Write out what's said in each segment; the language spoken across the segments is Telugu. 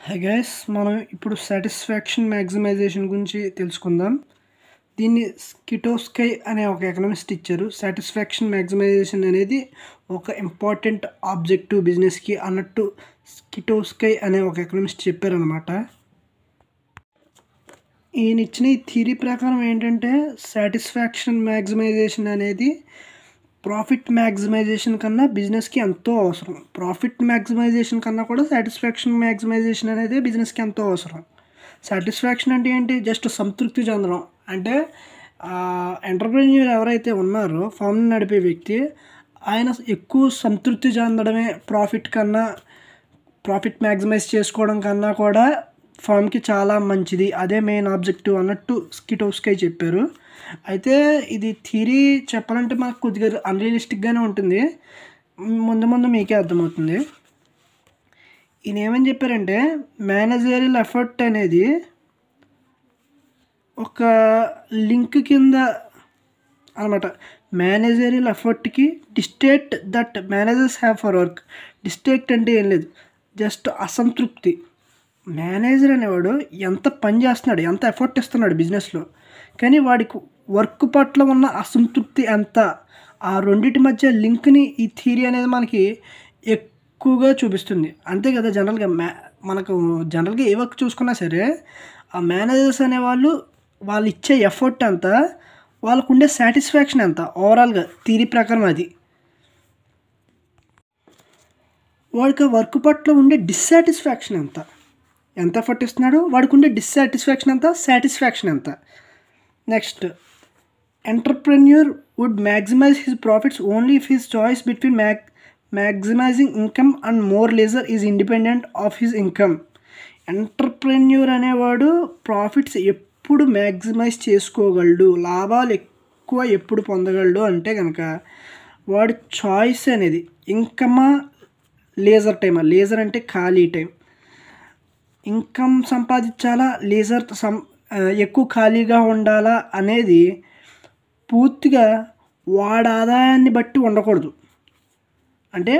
హై గైస్ మనం ఇప్పుడు సాటిస్ఫాక్షన్ మ్యాక్సిమైజేషన్ గురించి తెలుసుకుందాం. దీన్ని స్కిటోస్కై అనే ఒక ఎకనామిస్ట్ ఇచ్చారు. సాటిస్ఫాక్షన్ మ్యాక్సిమైజేషన్ అనేది ఒక ఇంపార్టెంట్ ఆబ్జెక్టివ్ బిజినెస్కి అన్నట్టు స్కిటోస్కై అనే ఒక ఎకనామిస్ట్ చెప్పారనమాట. ఈయన ఇచ్చిన ఈ థియరీ ప్రకారం ఏంటంటే సాటిస్ఫాక్షన్ మ్యాక్సిమైజేషన్ అనేది ప్రాఫిట్ మ్యాక్సిమైజేషన్ కన్నా బిజినెస్కి ఎంతో అవసరం. ప్రాఫిట్ మ్యాక్సిమైజేషన్ కన్నా కూడా సాటిస్ఫాక్షన్ మ్యాక్సిమైజేషన్ అనేది బిజినెస్కి ఎంతో అవసరం. సాటిస్ఫాక్షన్ అంటే ఏంటి? జస్ట్ సంతృప్తి చెందడం. అంటే ఎంటర్ప్రెన్యూర్ ఎవరైతే ఉన్నారో ఫామ్ని నడిపే వ్యక్తి, ఆయన ఎక్కువ సంతృప్తి చెందడమే ప్రాఫిట్ మ్యాక్సిమైజ్ చేసుకోవడం కన్నా కూడా ఫామ్కి చాలా మంచిది. అదే మెయిన్ ఆబ్జెక్టివ్ అన్నట్టు స్కిటోస్కై చెప్పారు. అయితే ఇది థియరీ చెప్పాలంటే మనకు కొద్దిగా అన్రియలిస్టిక్గానే ఉంటుంది. ముందు ముందు మీకే అర్థమవుతుంది. ఈయన ఏమని చెప్పారంటే మేనేజరియల్ ఎఫర్ట్ అనేది ఒక లింక్ కింద అనమాట. మేనేజరియల్ ఎఫర్ట్కి dictate that managers have for work. Dictate అంటే ఏం లేదు, జస్ట్ అసంతృప్తి. మేనేజర్ అనేవాడు ఎంత పని చేస్తున్నాడు, ఎంత ఎఫర్ట్ ఇస్తున్నాడు బిజినెస్లో, కానీ వాడికి వర్క్ పట్ల ఉన్న అసంతృప్తి ఎంత, ఆ రెండింటి మధ్య లింక్ని ఈ థియరీ అనేది మనకి ఎక్కువగా చూపిస్తుంది. అంతే కదా. మనకు జనరల్గా ఏ వర్క్ చూసుకున్నా సరే ఆ మేనేజర్స్ అనేవాళ్ళు వాళ్ళు ఇచ్చే ఎఫర్ట్ ఎంత, వాళ్ళకు ఉండే సాటిస్ఫాక్షన్ ఎంత, ఓవరాల్గా థియరీ ప్రకారం అది. వాడికి ఆ వర్క్ పట్ల ఉండే డిస్సాటిస్ఫాక్షన్ ఎంత ఎఫర్ట్ ఇస్తున్నాడు, వాడికి ఉండే డిస్సాటిస్ఫాక్షన్ ఎంత, సాటిస్ఫాక్షన్ ఎంత. Next, entrepreneur would maximise his profits only if his choice between maximising income and more leisure is independent of his income. Entrepreneur అనేవాడు ప్రాఫిట్స్ ఎప్పుడు మ్యాక్సిమైజ్ చేసుకోగలడు, లాభాలు ఎక్కువ ఎప్పుడు పొందగలడు అంటే కనుక వాడి చాయిస్ అనేది ఇన్కమా లేజర్ టైమా. లేజర్ అంటే ఖాళీ టైం. ఇన్కమ్ సంపాదించాలా, ఎక్కువ ఖాళీగా ఉండాలా అనేది పూర్తిగా వాడి ఆదాయాన్ని బట్టి ఉండకూడదు. అంటే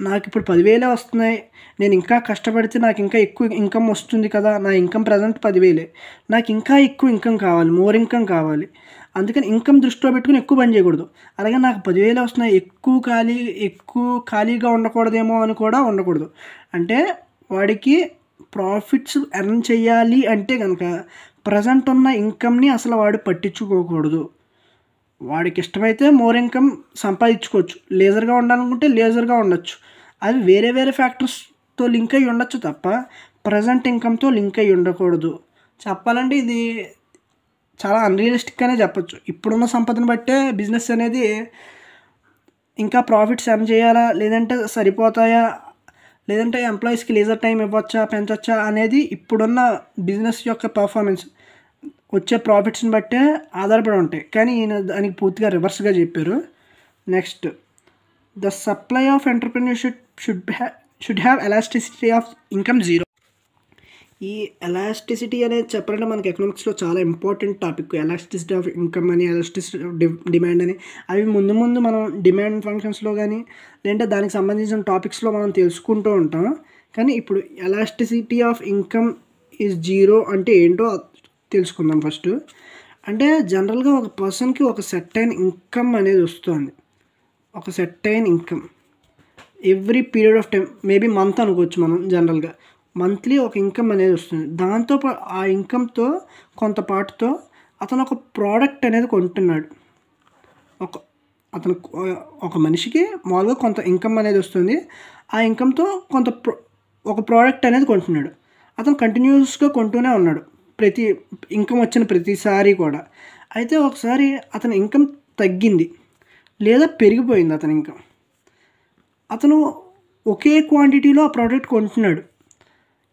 నాకు ఇప్పుడు 10,000 వస్తున్నాయి, నేను ఇంకా కష్టపడితే నాకు ఇంకా ఎక్కువ ఇన్కమ్ వస్తుంది కదా, నా ఇన్కమ్ ప్రజెంట్ 10,000, నాకు ఇంకా ఎక్కువ ఇన్కమ్ కావాలి, మోర్ ఇన్కమ్ కావాలి. అందుకని ఇన్కమ్ దృష్టిలో పెట్టుకుని ఎక్కువ పని చేయకూడదు. అలాగే నాకు 10,000 వస్తున్నాయి, ఎక్కువ ఖాళీగా ఉండకూడదేమో అని కూడా ఉండకూడదు. అంటే వాడికి ప్రాఫిట్స్ ఎర్న్ చేయాలి అంటే కనుక ప్రజెంట్ ఉన్న ఇన్కమ్ని అసలు వాడు పట్టించుకోకూడదు. వాడికి ఇష్టమైతే మోర్ ఇన్కమ్ సంపాదించుకోవచ్చు, లేజర్గా ఉండాలనుకుంటే లేజర్గా ఉండొచ్చు. అది వేరే వేరే ఫ్యాక్టర్స్తో లింక్ అయ్యి ఉండొచ్చు తప్ప ప్రజెంట్ ఇన్కమ్తో లింక్ అయ్యి ఉండకూడదు. చెప్పాలంటే ఇది చాలా అన్రియలిస్టిక్గానే చెప్పచ్చు. ఇప్పుడున్న సంపదను బట్టే బిజినెస్ అనేది ఇంకా ప్రాఫిట్స్ ఎర్న్ చేయాలా, లేదంటే సరిపోతాయా, లేదంటే ఎంప్లాయీస్కి లేజర్ టైం ఇవ్వచ్చా, పెంచొచ్చా అనేది ఇప్పుడున్న బిజినెస్ యొక్క పర్ఫార్మెన్స్ వచ్చే ప్రాఫిట్స్ని బట్టే ఆధారపడి ఉంటాయి. కానీ ఈయన దానికి పూర్తిగా రివర్స్గా చెప్పారు. Next, the supply of entrepreneurship should have elasticity of income zero. ఈ ఎలాస్టిసిటీ అనేది చెప్పాలంటే మనకి ఎకనామిక్స్లో చాలా important topic. Elasticity of income అని, ఎలాస్టిసిటీ ఆఫ్ డిమాండ్ అని, అవి ముందు మనం డిమాండ్ ఫంక్షన్స్లో కానీ లేదంటే దానికి సంబంధించిన టాపిక్స్లో మనం తెలుసుకుంటూ ఉంటాం. కానీ ఇప్పుడు elasticity of income is zero అంటే ఏంటో తెలుసుకుందాం ఫస్ట్. అంటే జనరల్గా ఒక పర్సన్కి ఒక సెర్టైన్ ఇన్కమ్ అనేది వస్తుంది. ఒక certain income every period of time, maybe month అనుకోవచ్చు మనం. జనరల్గా మంత్లీ ఒక ఇన్కమ్ అనేది వస్తుంది. దాంతో ఆ ఇన్కమ్తో కొంత పాటుతో అతను ఒక ప్రోడక్ట్ అనేది కొంటున్నాడు. ఒక మనిషికి మామూలుగా కొంత ఇన్కమ్ అనేది వస్తుంది. ఆ ఇన్కమ్తో ఒక ప్రోడక్ట్ అనేది కొంటున్నాడు. అతను కంటిన్యూస్గా కొంటూనే ఉన్నాడు ఇన్కమ్ వచ్చిన ప్రతిసారి కూడా. అయితే ఒకసారి అతని ఇన్కమ్ తగ్గింది లేదా పెరిగిపోయింది అతని ఇన్కమ్. అతను ఒకే క్వాంటిటీలో ఆ ప్రోడక్ట్ కొంటున్నాడు.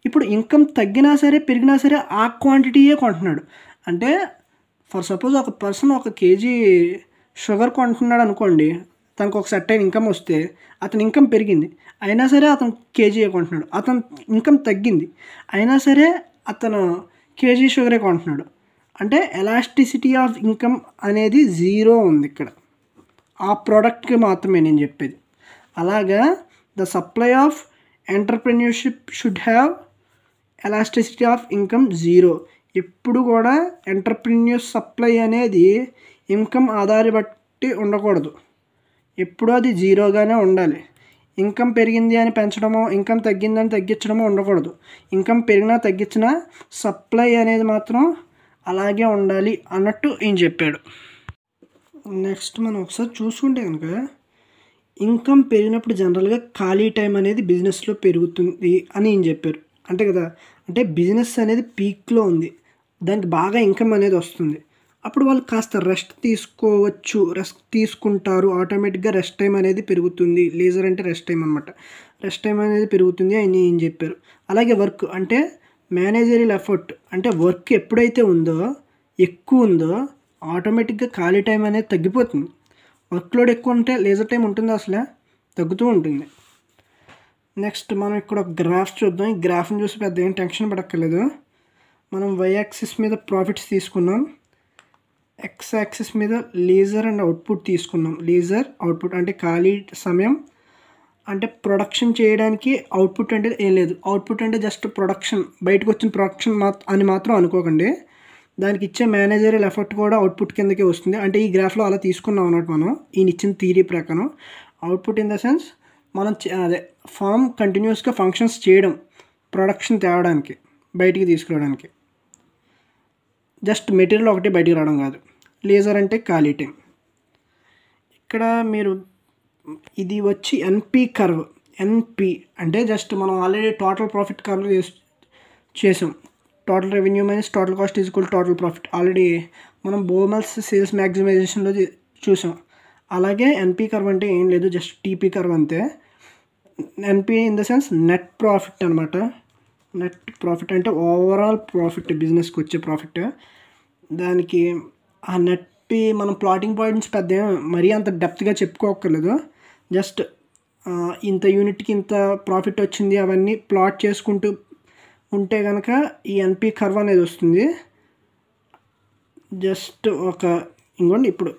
ఇప్పుడు ఇన్కమ్ తగ్గినా సరే పెరిగినా సరే ఆ క్వాంటిటీయే కొంటున్నాడు. అంటే ఫర్ సపోజ్ ఒక పర్సన్ 1 kg షుగర్ కొంటున్నాడు అనుకోండి, తనకు ఒక సెర్టైన్ ఇన్కమ్ వస్తే అతని ఇన్కమ్ పెరిగింది, అయినా సరే అతను కేజీయే కొంటున్నాడు. అతను ఇన్కమ్ తగ్గింది, అయినా సరే అతను కేజీ షుగరే కొంటున్నాడు. అంటే ఎలాస్టిసిటీ ఆఫ్ ఇన్కమ్ అనేది జీరో ఉంది ఇక్కడ. ఆ ప్రోడక్ట్కి మాత్రమే నేను చెప్పేది. అలాగా the supply of entrepreneurship should have elasticity of income zero. ఎప్పుడు కూడా ఎంటర్ప్రెన్యూర్ సప్లై అనేది ఇన్కమ్ ఆధారపట్టి ఉండకూడదు, ఎప్పుడూ అది జీరోగానే ఉండాలి. ఇన్కమ్ పెరిగింది అని పెంచడమో, ఇన్కమ్ తగ్గిందని తగ్గించడమో ఉండకూడదు. ఇన్కమ్ పెరిగినా తగ్గించినా సప్లై అనేది మాత్రం అలాగే ఉండాలి అన్నట్టు ఈయన చెప్పాడు. నెక్స్ట్ మనం ఒకసారి చూసుకుంటే కనుక ఇన్కమ్ పెరిగినప్పుడు జనరల్గా ఖాళీ టైం అనేది బిజినెస్లో పెరుగుతుంది అని ఈయన చెప్పారు. అంతే కదా, అంటే బిజినెస్ అనేది పీక్లో ఉంది, దానికి బాగా ఇన్కమ్ అనేది వస్తుంది. అప్పుడు వాళ్ళు కాస్త రెస్ట్ తీసుకోవచ్చు, రెస్ట్ తీసుకుంటారు, ఆటోమేటిక్గా రెస్ట్ టైం అనేది పెరుగుతుంది. లీజర్ అంటే రెస్ట్ టైం అనమాట. రెస్ట్ టైం అనేది పెరుగుతుంది అని ఏం చెప్పారు. అలాగే వర్క్ అంటే మేనేజరియల్ ఎఫర్ట్, అంటే వర్క్ ఎప్పుడైతే ఉందో ఎక్కువ ఉందో ఆటోమేటిక్గా ఖాళీ టైం అనేది తగ్గిపోతుంది. వర్క్ లోడ్ ఎక్కువ ఉంటే లీజర్ టైం ఉంటుంది, అసలే తగ్గుతూ ఉంటుంది. నెక్స్ట్ మనం ఇక్కడ ఒక గ్రాఫ్ చూద్దాం. ఈ గ్రాఫ్ని చూసి పెద్ద ఏం టెన్షన్ పడక్కర్లేదు. మనం వై యాక్సిస్ మీద ప్రాఫిట్స్ తీసుకున్నాం, ఎక్స్ యాక్సిస్ మీద లీజర్ అండ్ అవుట్పుట్ తీసుకున్నాం. లీజర్ అవుట్పుట్ అంటే ఖాళీ సమయం, అంటే ప్రొడక్షన్ చేయడానికి అవుట్పుట్ అంటే ఏం లేదు. అవుట్పుట్ అంటే జస్ట్ ప్రొడక్షన్, బయటకు వచ్చిన ప్రొడక్షన్ అని మాత్రం అనుకోకండి. దానికి ఇచ్చే మేనేజరియల్ ఎఫర్ట్ కూడా అవుట్పుట్ కిందకే వస్తుంది. అంటే ఈ గ్రాఫ్లో అలా తీసుకున్నాం అన్నమాట. మనం ఈయన ఇచ్చిన థియరీ ప్రకారం అవుట్పుట్ ఇన్ ద సెన్స్ మనం అదే ఫామ్ కంటిన్యూస్గా ఫంక్షన్స్ చేయడం, ప్రొడక్షన్ తేవడానికి, బయటికి తీసుకురావడానికి, జస్ట్ మెటీరియల్ ఒకటి బయటికి రావడం కాదు. లేజర్ అంటే ఖాళీ టైం. ఇక్కడ మీరు ఇది వచ్చి ఎన్పి కర్వ్. ఎన్పి అంటే జస్ట్ మనం ఆల్రెడీ టోటల్ ప్రాఫిట్ కర్వ్ చేసాం. Total revenue minus total cost is equal total profit already మనం బోమల్స్ సేల్స్ మ్యాక్సిమైజేషన్లో చూసాం. అలాగే ఎన్పి కర్వ్ అంటే ఏం లేదు, జస్ట్ టీపీ కర్వ్ అంతే. NP in the sense net profit అనమాట. నెట్ ప్రాఫిట్ అంటే ఓవరాల్ ప్రాఫిట్, బిజినెస్కి వచ్చే ప్రాఫిట్. దానికి ఆ నెట్ మనం ప్లాటింగ్ పాయింట్స్ పెద్ద మరీ అంత డెప్త్గా చెప్పుకోక్కర్లేదు. జస్ట్ ఇంత యూనిట్కి ఇంత ప్రాఫిట్ వచ్చింది అవన్నీ ప్లాట్ చేసుకుంటూ ఉంటే కనుక ఈ ఎన్పి కర్వ్ అనేది వస్తుంది. జస్ట్ ఇంకోండి ఇప్పుడు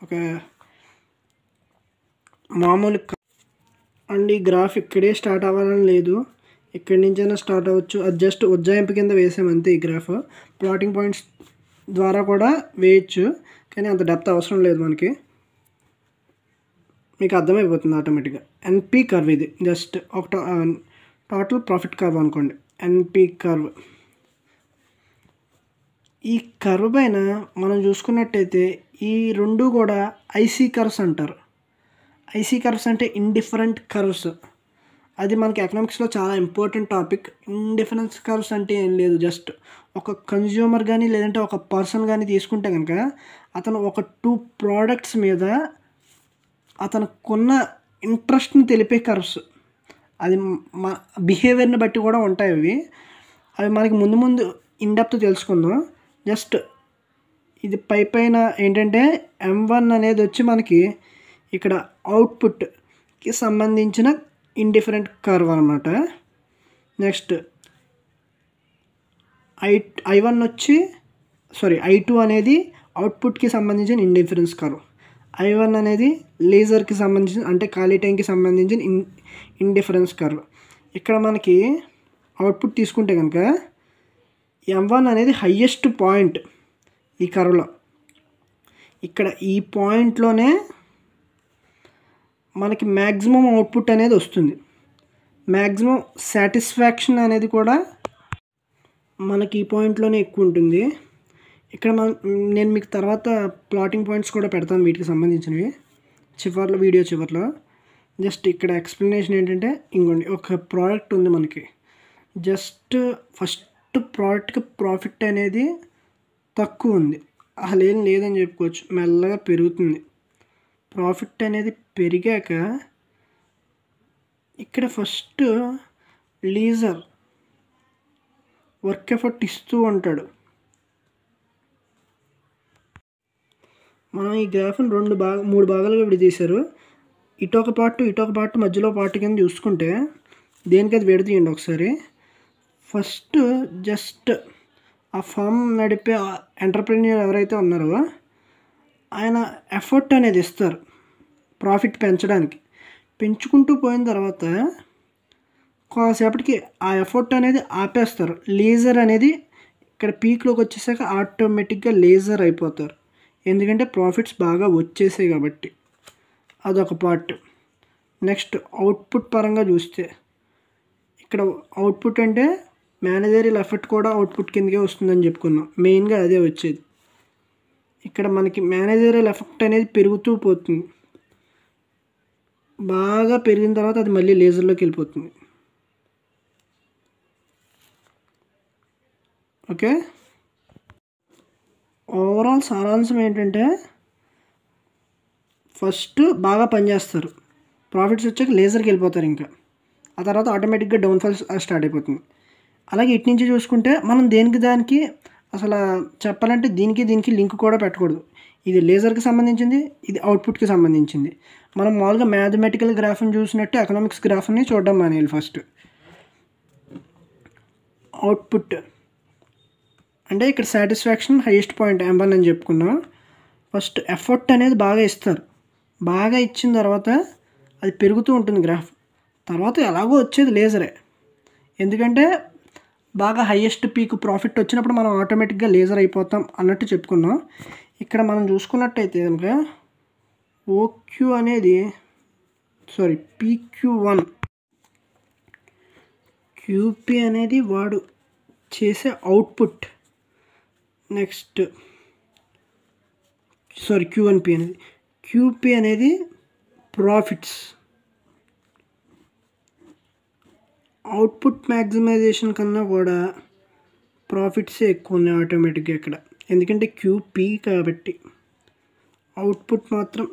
ఒక మామూలు అండ్ ఈ గ్రాఫ్ ఇక్కడే స్టార్ట్ అవ్వాలని లేదు, ఎక్కడి నుంచైనా స్టార్ట్ అవ్వచ్చు. అది జస్ట్ ఉజ్జాయింపు కింద వేసామంతే. ఈ గ్రాఫ్ ప్లాటింగ్ పాయింట్స్ ద్వారా కూడా వేయచ్చు, కానీ అంత డెప్త్ అవసరం లేదు మనకి. మీకు అర్థమైపోతుంది ఆటోమేటిక్గా. ఎన్పి కర్వ్ ఇది జస్ట్ ఒక టోటల్ ప్రాఫిట్ కర్వ్ అనుకోండి, ఎన్పి కర్వ్. ఈ కర్వ్ పైన మనం చూసుకున్నట్టయితే ఈ రెండు కూడా ఐసీ కర్వ్స్ అంటారు. ఐసీ కర్వ్స్ అంటే ఇండిఫరెంట్ కర్వ్స్. అది మనకి ఎకనామిక్స్లో చాలా ఇంపార్టెంట్ టాపిక్. ఇండిఫరెన్స్ కర్వ్స్ అంటే ఏం లేదు, జస్ట్ ఒక కన్జ్యూమర్ కానీ లేదంటే ఒక పర్సన్ కానీ తీసుకుంటే కనుక అతను ఒక 2 ప్రోడక్ట్స్ మీద అతనుకున్న ఇంట్రెస్ట్ని తెలిపే కర్వ్స్. అది మా బిహేవియర్ని బట్టి కూడా ఉంటాయి అవి మనకి ముందు ముందు ఇన్డెప్త్ తెలుసుకుందాం. జస్ట్ ఇది పైన ఏంటంటే M1 అనేది వచ్చి మనకి ఇక్కడ అవుట్పుట్కి సంబంధించిన ఇండిఫరెంట్ కర్వ్ అనమాట. నెక్స్ట్ I1 వచ్చి I2 అనేది అవుట్పుట్కి సంబంధించిన ఇండిఫరెన్స్ కర్వ్. I1 అనేది లేజర్కి సంబంధించిన అంటే ఖాళీ టైంకి సంబంధించిన ఇండిఫరెన్స్ కర్వ్. ఇక్కడ మనకి అవుట్పుట్ తీసుకుంటే కనుక M1 అనేది హయ్యెస్ట్ పాయింట్ ఈ కర్వ్లో. ఇక్కడ ఈ పాయింట్లోనే మనకి మ్యాక్సిమం అవుట్పుట్ అనేది వస్తుంది. మ్యాక్సిమం సాటిస్ఫాక్షన్ అనేది కూడా మనకి ఈ పాయింట్లోనే ఎక్కువ ఉంటుంది. ఇక్కడ నేను మీకు తర్వాత ప్లాటింగ్ పాయింట్స్ కూడా పెడతాను వీటికి సంబంధించినవి వీడియో చివర్లో. జస్ట్ ఇక్కడ ఎక్స్ప్లెనేషన్ ఏంటంటే ఇంకోండి, ఒక ప్రోడక్ట్ ఉంది మనకి. జస్ట్ ఫస్ట్ ప్రోడక్ట్కి ప్రాఫిట్ అనేది తక్కువ ఉంది, అసలు ఏం లేదని చెప్పుకోవచ్చు. మెల్లగా పెరుగుతుంది. ప్రాఫిట్ అనేది పెరిగాక ఇక్కడ ఫస్ట్ లీజర్ వర్క్ ఎఫర్ట్ ఇస్తూ ఉంటాడు. మనం ఈ గ్రాఫ్ని 3 భాగాలుగా విడదీశారు. ఇటొక పార్ట్ మధ్యలో పార్ట్ కింద చూసుకుంటే దేనికి అది విడదీయండి ఒకసారి. ఫస్ట్ జస్ట్ ఆ ఫామ్ నడిపే ఎంటర్ప్రెన్యూర్ ఎవరైతే ఉన్నారో ఆయన ఎఫర్ట్ అనేది ఇస్తారు ప్రాఫిట్ పెంచడానికి. పెంచుకుంటూ పోయిన తర్వాత కాసేపటికి ఆ ఎఫర్ట్ అనేది ఆపేస్తారు. లేజర్ అనేది ఇక్కడ పీక్లోకి వచ్చేసాక ఆటోమేటిక్గా లేజర్ అయిపోతారు. ఎందుకంటే ప్రాఫిట్స్ బాగా వచ్చేసాయి కాబట్టి. అదొక పార్ట్. నెక్స్ట్ అవుట్పుట్ పరంగా చూస్తే ఇక్కడ అవుట్పుట్ అంటే మేనేజరియల్ ఎఫర్ట్ కూడా అవుట్పుట్ కిందకే వస్తుందని చెప్పుకున్నాం. మెయిన్గా అదే వచ్చేది. ఇక్కడ మనకి మేనేజరియల్ ఎఫెక్ట్ అనేది పెరుగుతూ పోతుంది. బాగా పెరిగిన తర్వాత అది మళ్ళీ లేజర్లోకి వెళ్ళిపోతుంది. ఓకే, ఓవరాల్ సారాంశం ఏంటంటే ఫస్ట్ బాగా పనిచేస్తారు, ప్రాఫిట్స్ వచ్చాక లేజర్కి వెళ్ళిపోతారు. ఇంకా ఆ తర్వాత ఆటోమేటిక్గా డౌన్ఫాల్ స్టార్ట్ అయిపోతుంది. అలాగే ఇటు నుంచి చూసుకుంటే మనం దేనికి దానికి అసలు చెప్పాలంటే దీనికి లింక్ కూడా పెట్టకూడదు. ఇది లేజర్కి సంబంధించింది, ఇది అవుట్పుట్కి సంబంధించింది. మనం మామూలుగా మ్యాథమెటికల్ గ్రాఫ్ని చూసినట్టు ఎకనామిక్స్ గ్రాఫ్ని చూడడం మానేయాలి. ఫస్ట్ అవుట్పుట్ అంటే ఇక్కడ సాటిస్ఫాక్షన్ హైయెస్ట్ పాయింట్ M1 అని చెప్పుకున్నాం. ఫస్ట్ ఎఫర్ట్ అనేది బాగా ఇస్తారు. బాగా ఇచ్చిన తర్వాత అది పెరుగుతూ ఉంటుంది గ్రాఫ్. తర్వాత ఎలాగో వచ్చేది లేజరే. ఎందుకంటే బాగా హైయెస్ట్ పీక్ ప్రాఫిట్ వచ్చినప్పుడు మనం ఆటోమేటిక్గా లేజర్ అయిపోతాం అన్నట్టు చెప్పుకున్నాం. ఇక్కడ మనం చూసుకున్నట్టయితే కనుక ఓక్యూ అనేది PQ1 QP అనేది వాడు చేసే అవుట్పుట్. నెక్స్ట్ Q1P అనేది QP అనేది ప్రాఫిట్స్. అవుట్పుట్ మ్యాక్సిమైజేషన్ కన్నా కూడా ప్రాఫిట్సే ఎక్కువ ఉన్నాయి ఆటోమేటిక్గా ఇక్కడ. ఎందుకంటే QP కాబట్టి. అవుట్పుట్ మాత్రం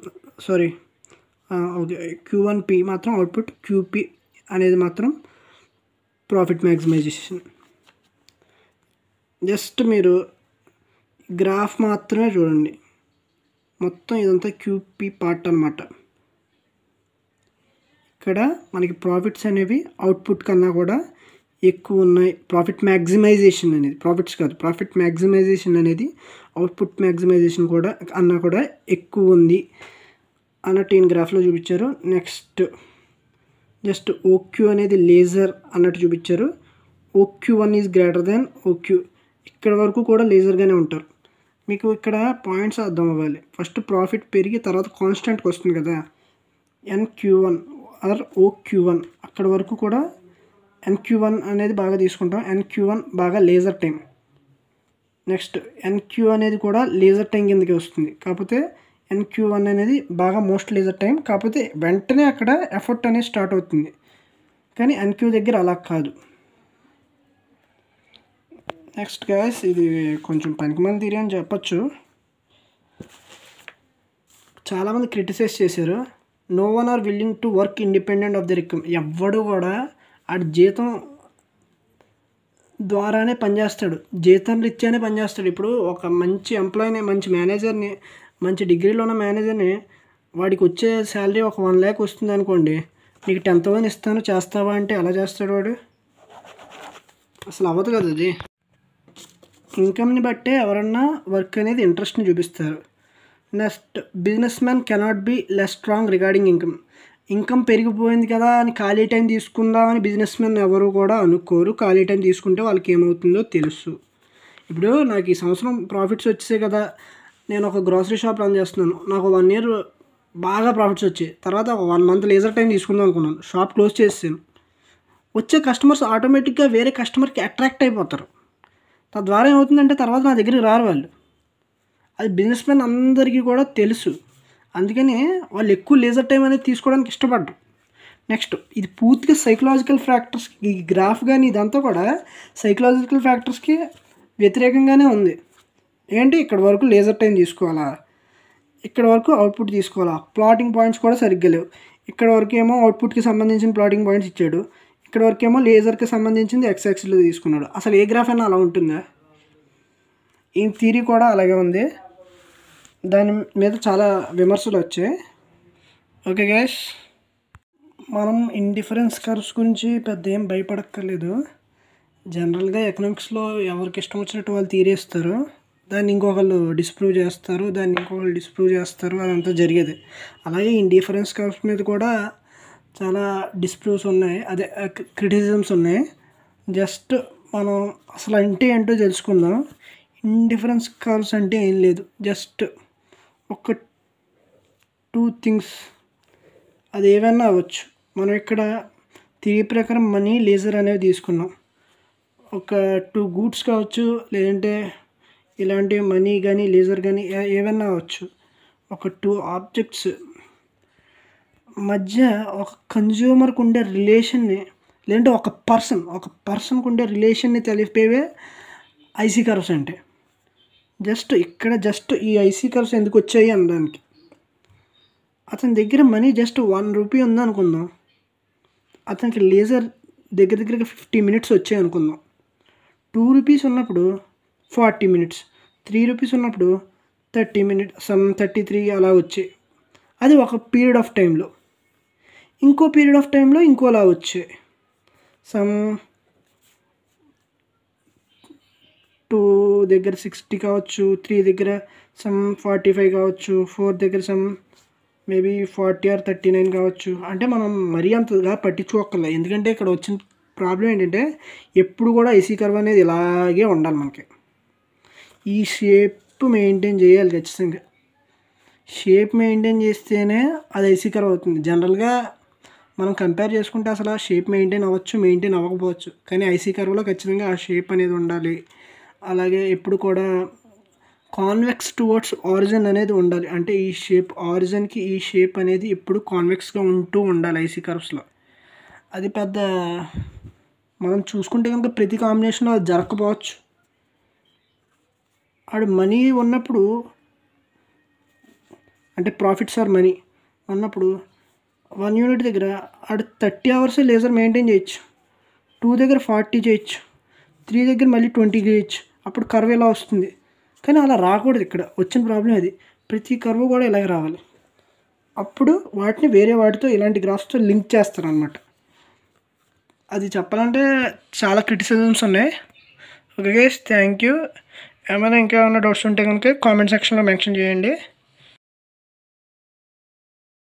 Q1P మాత్రం అవుట్పుట్, QP అనేది మాత్రం ప్రాఫిట్ మ్యాక్సిమైజేషన్. జస్ట్ మీరు గ్రాఫ్ మాత్రమే చూడండి, మొత్తం ఇదంతా QP పార్ట్ అన్నమాట. ఇక్కడ మనకి ప్రాఫిట్స్ అనేవి అవుట్పుట్ కన్నా కూడా ఎక్కువ ఉన్నాయి. ప్రాఫిట్ మ్యాక్సిమైజేషన్ అనేది, ప్రాఫిట్స్ కాదు, ప్రాఫిట్ మ్యాక్సిమైజేషన్ అనేది అవుట్పుట్ మ్యాక్సిమైజేషన్ కూడా అన్నా కూడా ఎక్కువ ఉంది అన్నట్టు ఈయన గ్రాఫ్లో చూపించారు. నెక్స్ట్ జస్ట్ OQ అనేది లేజర్ అన్నట్టు చూపించారు. OQ1 is greater than OQ. ఇక్కడ వరకు కూడా లేజర్గానే ఉంటారు. మీకు ఇక్కడ పాయింట్స్ అర్థం అవ్వాలి. ఫస్ట్ ప్రాఫిట్ పెరిగి తర్వాత కాన్స్టెంట్కి వస్తుంది కదా, NQ1 ఆర్ OQ1. అక్కడ వరకు కూడా NQ1 అనేది బాగా తీసుకుంటాం. NQ1 బాగా లేజర్ టైం. నెక్స్ట్ NQ అనేది కూడా లేజర్ టైం కిందకి వస్తుంది. కాకపోతే NQ1 అనేది బాగా మోస్ట్ లేజర్ టైం. కాకపోతే వెంటనే అక్కడ ఎఫర్ట్ అనేది స్టార్ట్ అవుతుంది. కానీ NQ దగ్గర అలా కాదు. నెక్స్ట్ గైస్, ఇది కొంచెం పనికిమాలిన థియరీ అని చెప్పచ్చు. చాలామంది క్రిటిసైజ్ చేశారు. No one are willing to work independent of the income. ఎవ్వడు కూడా ఆడి జీతం ద్వారానే పనిచేస్తాడు, జీతం రీత్యానే పనిచేస్తాడు. ఇప్పుడు ఒక మంచి ఎంప్లాయీని, మంచి మేనేజర్ని, మంచి డిగ్రీలో ఉన్న మేనేజర్ని వాడికి వచ్చే శాలరీ ఒక 1 lakh వస్తుంది అనుకోండి, నీకు 10,000 ఇస్తాను చేస్తావా అంటే ఎలా చేస్తాడు వాడు? అసలు అవ్వదు కదా అది. ఇన్కమ్ని బట్టే ఎవరన్నా వర్క్ అనేది ఇంట్రెస్ట్ని చూపిస్తారు. Next business man cannot be less strong regarding income. Income పెరిగిపోయింది కదా అని ఖాళీ టైం తీసుకుందామని బిజినెస్ మ్యాన్ ఎవరు కూడా అనుకోరు. ఖాళీ టైం తీసుకుంటే వాళ్ళకి ఏమవుతుందో తెలుసు. ఇప్పుడు నాకు ఈ సంవత్సరం ప్రాఫిట్స్ వచ్చాయి కదా, నేను ఒక గ్రోసరీ షాప్ రన్ చేస్తున్నాను, నాకు 1 year బాగా ప్రాఫిట్స్ వచ్చాయి. తర్వాత ఒక 1 month లేజర్ టైం తీసుకుందాం అనుకున్నాను, షాప్ క్లోజ్ చేసాను. వచ్చే కస్టమర్స్ ఆటోమేటిక్గా వేరే కస్టమర్కి అట్రాక్ట్ అయిపోతారు. తద్వారా ఏమవుతుందంటే తర్వాత నా దగ్గరికి రారు వాళ్ళు. అది బిజినెస్ మ్యాన్ అందరికీ కూడా తెలుసు. అందుకని వాళ్ళు ఎక్కువ లేజర్ టైం అనేది తీసుకోవడానికి ఇష్టపడరు. నెక్స్ట్ ఇది పూర్తిగా సైకలాజికల్ ఫ్యాక్టర్స్కి, ఈ గ్రాఫ్ కానీ ఇదంతా కూడా సైకలాజికల్ ఫ్యాక్టర్స్కి వ్యతిరేకంగానే ఉంది. ఏంటి, ఇక్కడ వరకు లేజర్ టైం తీసుకోవాలా, ఇక్కడ వరకు అవుట్పుట్ తీసుకోవాలా, ప్లాటింగ్ పాయింట్స్ కూడా సరిగ్గా లేవు. ఇక్కడ వరకు ఏమో అవుట్పుట్కి సంబంధించిన ప్లాటింగ్ పాయింట్స్ ఇచ్చాడు, ఇక్కడ వరకు ఏమో లేజర్కి సంబంధించింది X-axisలో తీసుకున్నాడు. అసలు ఏ గ్రాఫ్ అయినా అలా ఉంటుందా? ఈ థియరీ కూడా అలాగే ఉంది. దాని మీద చాలా విమర్శలు వచ్చాయి. ఓకే గైస్, మనం ఇండిఫరెన్స్ కర్వ్స్ గురించి పెద్ద ఏం భయపడక్కర్లేదు. జనరల్గా ఎకనామిక్స్లో ఎవరికి ఇష్టం వచ్చినట్టు వాళ్ళు థియరీ ఇస్తారు, దాన్ని ఇంకొకళ్ళు డిస్ప్రూవ్ చేస్తారు, అదంతా జరిగేది. అలాగే ఇండిఫరెన్స్ కర్వ్స్ మీద కూడా చాలా డిస్ప్రూవ్స్ ఉన్నాయి, అదే క్రిటిసిజమ్స్ ఉన్నాయి. జస్ట్ మనం అసలు అంటే ఏంటో తెలుసుకుందాం. ఇండిఫరెన్స్ కర్వ్స్ అంటే ఏం లేదు, జస్ట్ ఒక 2 థింగ్స్, అది ఏవైనా అవ్వచ్చు. మనం ఇక్కడ థియరీ ప్రకారం మనీ, లేజర్ అనేవి తీసుకున్నాం. ఒక 2 గూడ్స్ కావచ్చు, లేదంటే ఇలాంటి మనీ కానీ లేజర్ కానీ ఏవైనా అవ్వచ్చు. ఒక 2 ఆబ్జెక్ట్స్ మధ్య ఒక కన్జ్యూమర్కి ఉండే రిలేషన్ని, లేదంటే ఒక పర్సన్కి ఉండే రిలేషన్ని తెలిపేవే ఐసీ కర్వ్స్ అంటే. జస్ట్ ఈ ఐసీ కర్వ్స్ ఎందుకు వచ్చాయి అనడానికి, అతని దగ్గర మనీ జస్ట్ 1 రూపీ ఉందనుకుందాం, అతనికి లేజర్ దగ్గరగా 50 మినిట్స్ వచ్చాయి అనుకుందాం. 2 రూపీస్ ఉన్నప్పుడు 40 మినిట్స్, 3 రూపీస్ ఉన్నప్పుడు 30 మినిట్స్, 33 అలా వచ్చాయి. అది ఒక పీరియడ్ ఆఫ్ టైంలో. ఇంకో పీరియడ్ ఆఫ్ టైంలో ఇంకోలా వచ్చాయి. 2 దగ్గర 60 కావచ్చు, 3 దగ్గర 45 కావచ్చు, 4 దగ్గర మేబీ 40 or 39 కావచ్చు. అంటే మనం మరీ అంతగా పట్టించుకోక్కర్లేదు, ఎందుకంటే ఇక్కడ వచ్చిన ప్రాబ్లం ఏంటంటే ఎప్పుడు కూడా ఐసీ కర్వ్ అనేది ఇలాగే ఉండాలి. మనకి ఈ షేప్ మెయింటైన్ చేయాలి ఖచ్చితంగా. షేప్ మెయింటైన్ చేస్తేనే అది ఐసీ కర్వ్ అవుతుంది. జనరల్గా మనం కంపేర్ చేసుకుంటే అసలు ఆ షేప్ మెయింటైన్ అవ్వచ్చు, మెయింటైన్ అవ్వకపోవచ్చు, కానీ ఐసీ కర్వ్లో ఖచ్చితంగా ఆ షేప్ అనేది ఉండాలి. అలాగే ఎప్పుడు కూడా కాన్వెక్స్ టువర్డ్స్ ఆరిజిన్ అనేది ఉండాలి. అంటే ఈ షేప్ ఆరిజిన్కి ఈ షేప్ అనేది ఎప్పుడు కాన్వెక్స్గా ఉంటూ ఉండాలి ఐసీ కర్వ్స్లో. అది పెద్ద మనం చూసుకుంటే కనుక ప్రతి కాంబినేషన్లో అది జరగకపోవచ్చు. ఆడు మనీ ఉన్నప్పుడు, అంటే ప్రాఫిట్స్ ఆర్ మనీ ఉన్నప్పుడు 1 యూనిట్ దగ్గర ఆడు 30 అవర్స్ లేజర్ మెయింటైన్ చేయొచ్చు, 2 దగ్గర 40 చేయొచ్చు, 3 దగ్గర మళ్ళీ 20 చేయొచ్చు. అప్పుడు కర్వ్ ఎలా వస్తుంది? కానీ అలా రాకూడదు. ఇక్కడ వచ్చిన ప్రాబ్లం అది. ప్రతి కర్వ్ కూడా ఇలాగ రావాలి. అప్పుడు వాటిని వేరే వాటితో ఇలాంటి గ్రాఫ్స్తో లింక్ చేస్తారనమాట. అది చెప్పాలంటే చాలా క్రిటిసిజమ్స్ ఉన్నాయి. Okay guys, thank you. ఏమైనా ఇంకా ఏమైనా డౌట్స్ ఉంటే కనుక కామెంట్ సెక్షన్లో మెన్షన్ చేయండి.